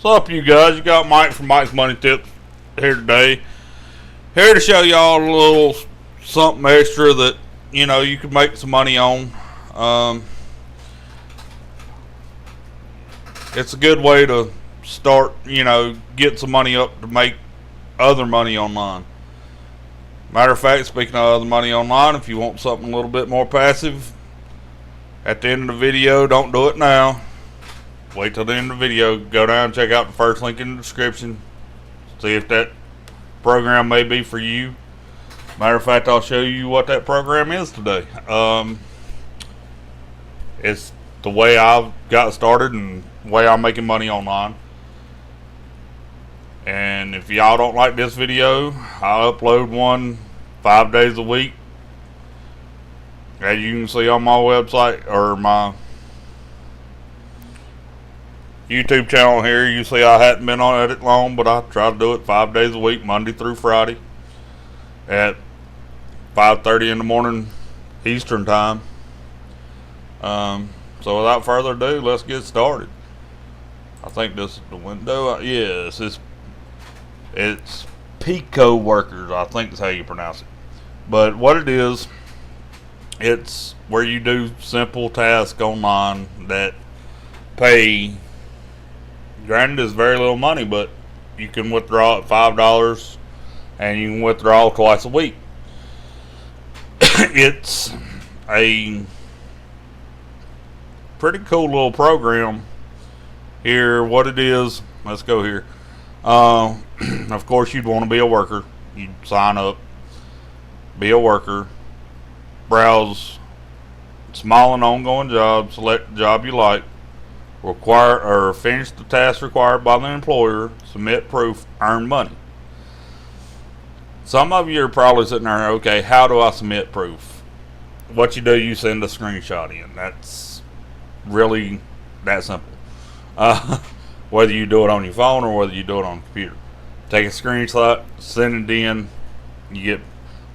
What's up, you guys? You got Mike from Mike's Money Tips here today. Here to show y'all a little something extra that you can make some money on. It's a good way to start, get some money up to make other money online. Matter of fact, speaking of other money online, if you want something a little bit more passive, at the end of the video, don't do it now. Wait till the end of the video. Go down and check out the first link in the description. See if that program may be for you. Matter of fact, I'll show you what that program is today. It's the way I've got started and the way I'm making money online. And if y'all don't like this video, I'll upload one 5 days a week. As you can see on my website or my YouTube channel here, you see I hadn't been on it long, but I try to do it 5 days a week, Monday through Friday at 5:30 in the morning Eastern time. So without further ado, let's get started. I think this is the window. Yes, it's Pico Workers, I think is how you pronounce it. But what it is, it's where you do simple tasks online that pay. Granted, it's very little money, but you can withdraw at $5 and you can withdraw twice a week. It's a pretty cool little program. Here, what it is, let's go here. Of course, you'd want to be a worker. You'd sign up, be a worker, browse small and ongoing jobs, select the job you like, require or finish the task required by the employer, submit proof, earn money. Some of you are probably sitting there, okay, how do I submit proof? What you do, you send a screenshot in. That's really that simple. Whether you do it on your phone or whether you do it on the computer. Take a screenshot, send it in.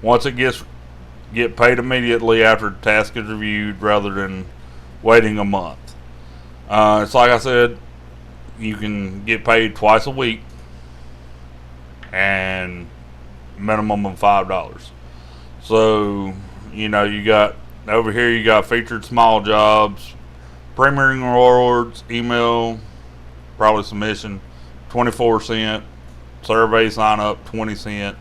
Once it get paid immediately after the task is reviewed rather than waiting a month. It's like I said, you can get paid twice a week and minimum of $5. So, you got over here, you got featured small jobs, premium rewards, email, probably submission, 24 cents, survey sign up, 20 cents.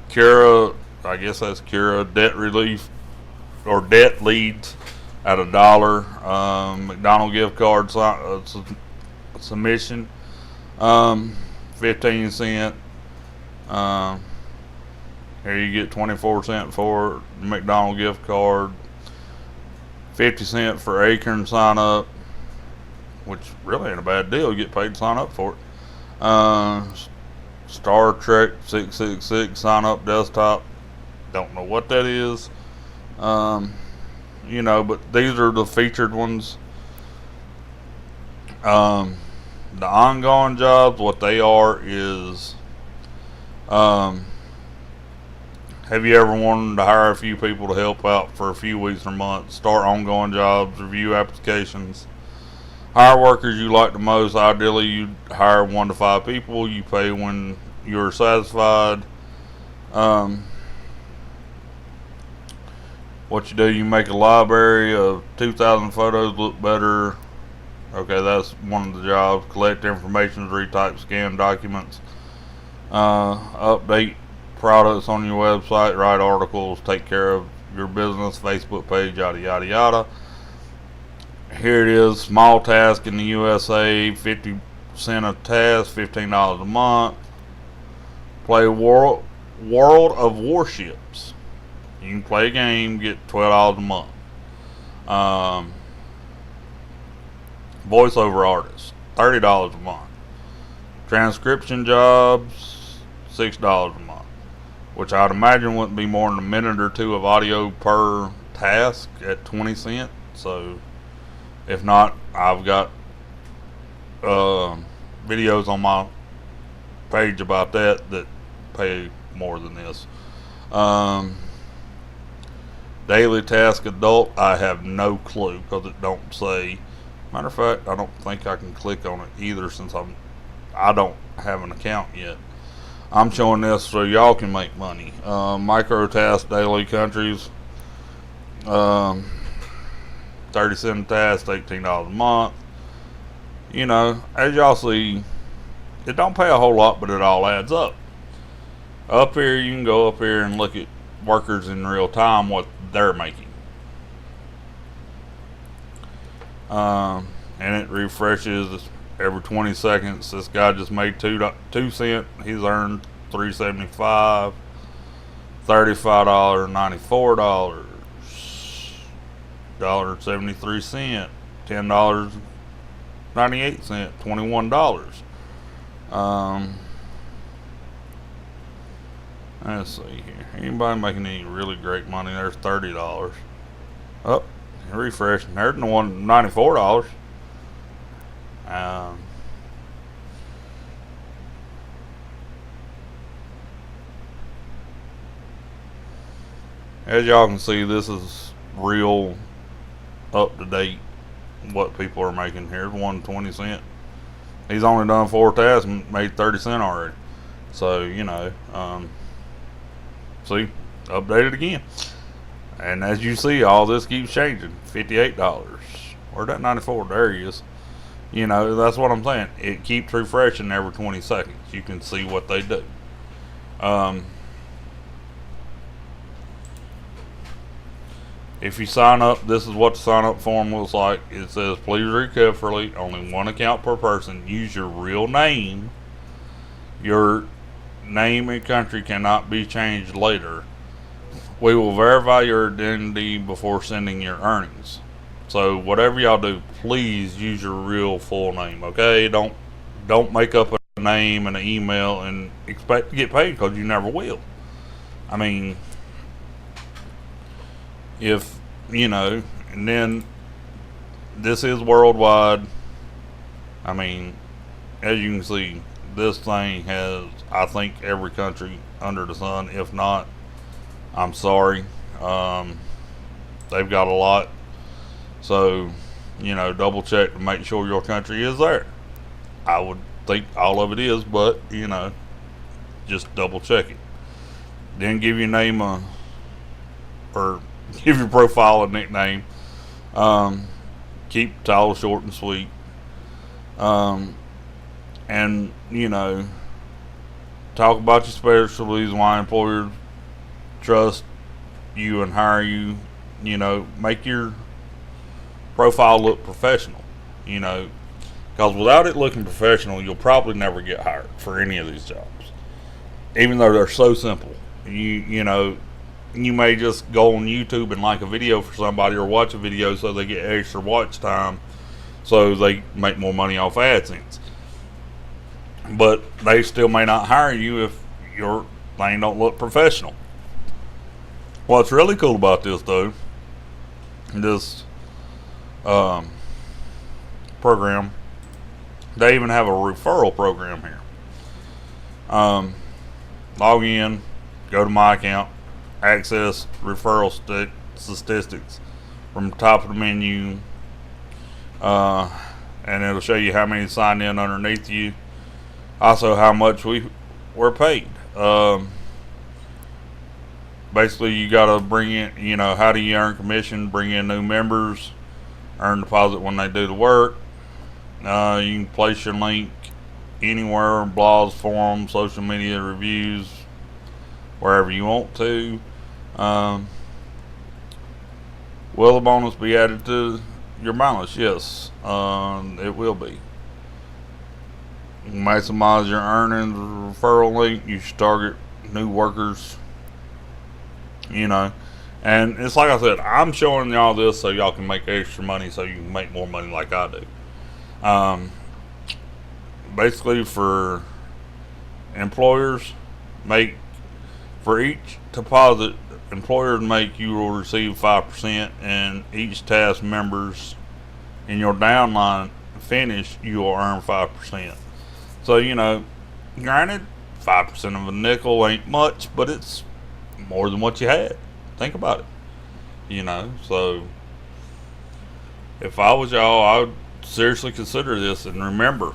Cura, I guess that's Cura, debt relief or debt leads at $1. McDonald's gift card submission, 15 cents. Here you get 24 cents for McDonald's gift card, 50 cents for Acorn sign up, which really ain't a bad deal. You get paid to sign up for it. Star Trek 666 sign up desktop. Don't know what that is. But these are the featured ones. The ongoing jobs, what they are is, have you ever wanted to hire a few people to help out for a few weeks or months, start ongoing jobs, review applications, hire workers you like the most? Ideally, you hire 1 to 5 people. You pay when you're satisfied. What you do, you make a library of 2,000 photos look better. Okay, that's one of the jobs. Collect information, retype, scan documents, update products on your website, write articles, take care of your business, Facebook page, yada yada yada. Here it is, small task in the USA, 50 cents a task, $15 a month. Play World of Warships. You can play a game, get $12 a month. Voiceover artist, $30 a month. Transcription jobs, $6 a month. Which I'd imagine wouldn't be more than a minute or two of audio per task at 20 cents. So, if not, I've got videos on my page about that pay more than this. Daily task adult, I have no clue because it don't say. Matter of fact, I don't think I can click on it either since I don't have an account yet. I'm showing this so y'all can make money. Micro task daily countries. Um, 30 cent task, $18 a month. You know, as y'all see, it don't pay a whole lot, but it all adds up. Up here, you can go up here and look at workers in real time, what they're making. And it refreshes every 20 seconds. This guy just made 2 cents. He's earned $3.75, $35, $94, $1.73, $10.98, $21. Let's see here. Anybody making any really great money? There's $30. Oh, refreshing. There's the one $94. As y'all can see, this is real up to date what people are making. Here's 1 20 cent. He's only done 4 tasks and made 30 cents already. So, you know, see, updated again. And as you see, all this keeps changing. $58. Where'd that 94? There he is. You know, that's what I'm saying. It keeps refreshing every 20 seconds. You can see what they do. If you sign up, this is what the sign up form looks like. It says, please read carefully. Only one account per person. Use your real name. Your name and country cannot be changed later. We will verify your identity before sending your earnings. So whatever y'all do, please use your real full name, okay? Don't make up a name and an email and expect to get paid, because you never will. I mean, if, you know, and then this is worldwide. I mean, as you can see, this thing has, I think, every country under the sun. If not, I'm sorry. They've got a lot. So, you know, double check to make sure your country is there. I would think all of it is, but, you know, just double check it. Then give your name or give your profile a nickname. Keep the title short and sweet. And, you know, talk about your specialties, why employers trust you and hire you. You know, make your profile look professional, you know, because without it looking professional, you'll probably never get hired for any of these jobs, even though they're so simple. You know, you may just go on YouTube and like a video for somebody, or watch a video so they get extra watch time, so they make more money off AdSense. But they still may not hire you if your thing don't look professional. What's really cool about this, though, this program, they even have a referral program here. Log in, go to my account, access referral statistics from the top of the menu, and it'll show you how many signed in underneath you, also how much we're paid. Basically, you got to bring in, you know, how do you earn commission, bring in new members, earn deposit when they do the work. You can place your link anywhere, blogs, forums, social media reviews, wherever you want to. Will the bonus be added to your balance? Yes, it will be. Maximize your earnings. Referral link, you should target new workers. You know, and it's like I said, I'm showing y'all this so y'all can make extra money, so you can make more money like I do. Basically, for employers, for each deposit employers make, you will receive 5%, and each task members in your downline finish, you will earn 5%. So, you know, granted, 5% of a nickel ain't much, but it's more than what you had. Think about it. You know, so if I was y'all, I would seriously consider this, and remember,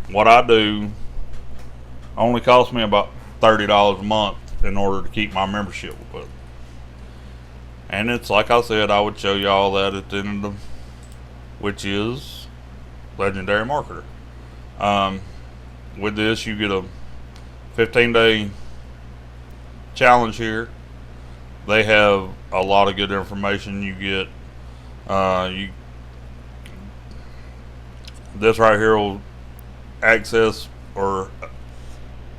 what I do only costs me about $30 a month in order to keep my membership with it. And it's like I said, I would show y'all that at the end of the, which is Legendary Marketer. With this, you get a 15-day challenge here. They have a lot of good information. You get this right here will access, or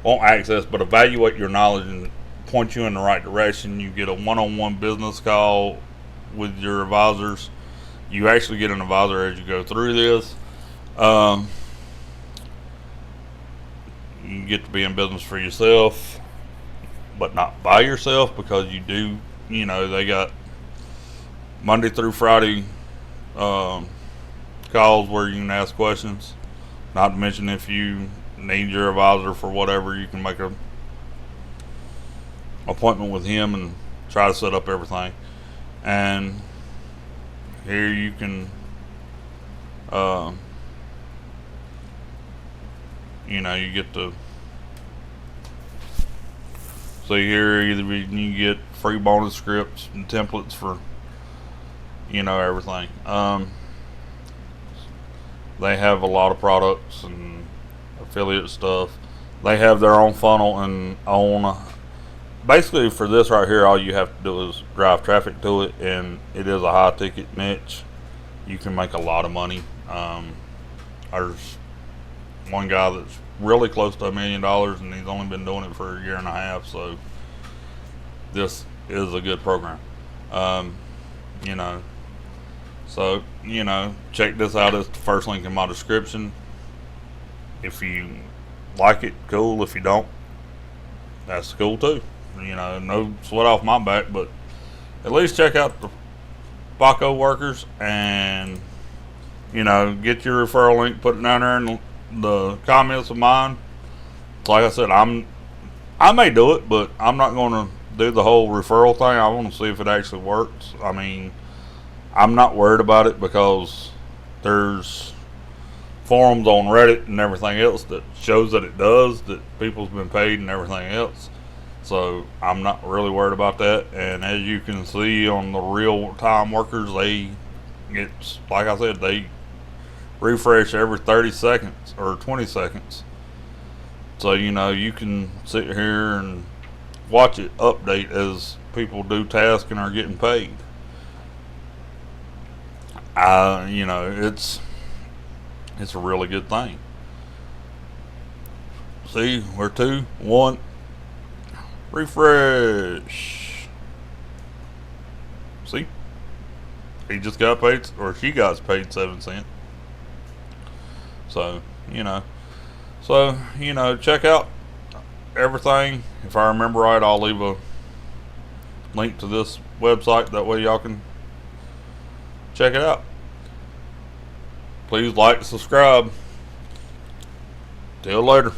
won't access, but evaluate your knowledge and point you in the right direction. You get a one-on-one business call with your advisors. You actually get an advisor as you go through this. You get to be in business for yourself, but not by yourself, because you do, they got Monday through Friday calls where you can ask questions. Not to mention, if you need your advisor for whatever, you can make a appointment with him and try to set up everything. And here you can you get to see here, either you get free bonus scripts and templates for everything. They have a lot of products and affiliate stuff. They have their own funnel and own. Basically, for this right here, all you have to do is drive traffic to it, and it is a high ticket niche. You can make a lot of money. There's one guy that's really close to $1 million, and he's only been doing it for a year and a half. So this is a good program. So check this out. It's the first link in my description. If you like it, cool. If you don't, that's cool too. No sweat off my back, but at least check out the Baco Workers and get your referral link, put it down there in the comments of mine. Like I said, I may do it, but I'm not going to do the whole referral thing. I want to see if it actually works. I mean, I'm not worried about it, because there's forums on Reddit and everything else that shows that it does, that people's been paid and everything else. So I'm not really worried about that. And as you can see on the real time workers, it's like I said, they refresh every 30 seconds or 20 seconds. So you can sit here and watch it update as people do tasks and are getting paid. It's a really good thing. See, we're 2, 1, refresh. See, he just got paid, or she got paid 7 cents. So check out everything. If I remember right, I'll leave a link to this website, that way y'all can check it out. Please like and subscribe. Till later.